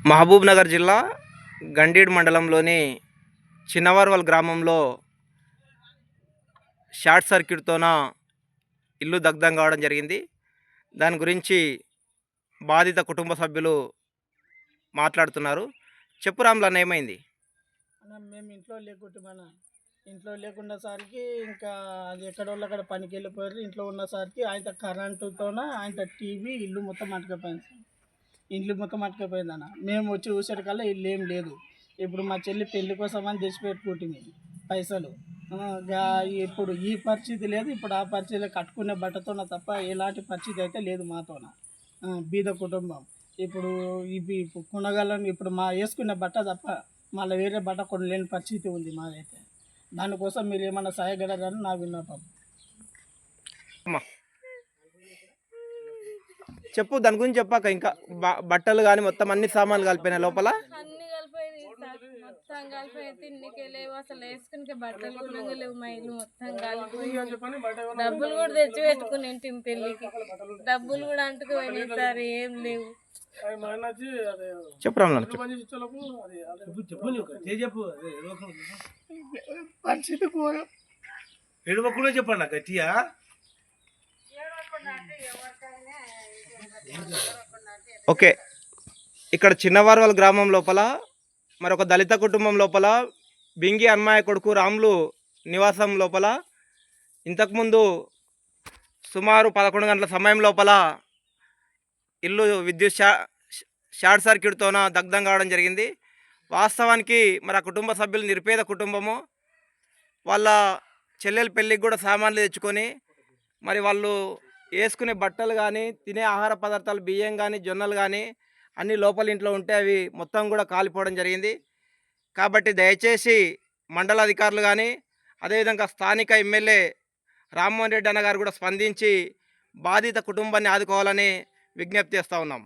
మహబూబ్నగర్ జిల్లా గండీడ్ మండలంలోని చిన్నవర్వల్ గ్రామంలో షార్ట్ సర్క్యూట్తోన ఇల్లు దగ్ధం కావడం జరిగింది. దాని గురించి బాధిత కుటుంబ సభ్యులు మాట్లాడుతున్నారు. చెప్పు రామ్లన్న, ఏమైంది? మేము ఇంట్లో లేకుండా సరికి ఇంకా అది ఎక్కడోళ్ళు అక్కడ పనికి వెళ్ళిపోయారు. ఇంట్లో ఉన్నసరికి ఆయన కరెంటుతోన ఆయన టీవీ ఇల్లు మొత్తం అటుకపోయింది. ఇల్లు మొత్తం అటుకపోయిందన్న. మేము వచ్చి చూసేటికల్లా ఇల్లు ఏం లేదు. ఇప్పుడు మా చెల్లి పెళ్లి కోసం అని తెచ్చిపెట్టుకుంటుంది పైసలు. ఇప్పుడు ఈ పరిస్థితి లేదు. ఇప్పుడు ఆ పరిస్థితి కట్టుకునే బట్టతోన తప్ప ఎలాంటి పరిస్థితి అయితే లేదు మాతోన. బీద కుటుంబం. ఇప్పుడు ఇవి కొనగలను. ఇప్పుడు మా వేసుకునే బట్ట తప్ప మళ్ళీ వేరే బట్ట కొనలేని పరిస్థితి ఉంది మాదైతే. దానికోసం మీరు ఏమన్నా సహాయగలరని నా విన్నపం. చెప్పు, దాని గురించి చెప్పాక. ఇంకా బట్టలు కానీ మొత్తం అన్ని సామాన్లు కలిపినాయి లోపల. అన్ని కలిపోయింది, మొత్తం కలిపోయి తిండికే లేవు, అసలు వేసుకునే బట్టలు కూడా లేవు. మా ఇల్లు మొత్తం కలిపోయి డబ్బులు కూడా తెచ్చి పెట్టుకుని ఇంటి పెళ్ళికి డబ్బులు కూడా అంటుకుపోయినాయి సార్, ఏం లేవు. చెప్పు రామ్లన్న. చెప్పండి గట్టిగా. ఓకే, ఇక్కడ చిన్నవర్వల్ గ్రామం లోపల మరొక దళిత కుటుంబం లోపల బింగి అన్మాయ కొడుకు రాములు నివాసం లోపల ఇంతకుముందు సుమారు 11 గంటల సమయం లోపల ఇల్లు విద్యుత్ షార్ట్ సర్క్యూట్తోన దగ్ధం కావడం జరిగింది. వాస్తవానికి మరి ఆ కుటుంబ సభ్యులు నిరుపేద కుటుంబము. వాళ్ళ చెల్లెల పెళ్ళికి కూడా సామాన్లు తెచ్చుకొని మరి వాళ్ళు వేసుకునే బట్టలు కానీ తినే ఆహార పదార్థాలు బియ్యం కానీ జొన్నలు కానీ అన్నీ లోపల ఇంట్లో ఉంటే అవి మొత్తం కూడా కాలిపోవడం జరిగింది. కాబట్టి దయచేసి మండల అధికారులు కానీ అదేవిధంగా స్థానిక ఎమ్మెల్యే రామ్మోహన్ రెడ్డి అన్న గారు కూడా స్పందించి బాధిత కుటుంబాన్ని ఆదుకోవాలని విజ్ఞప్తి చేస్తూ ఉన్నాం.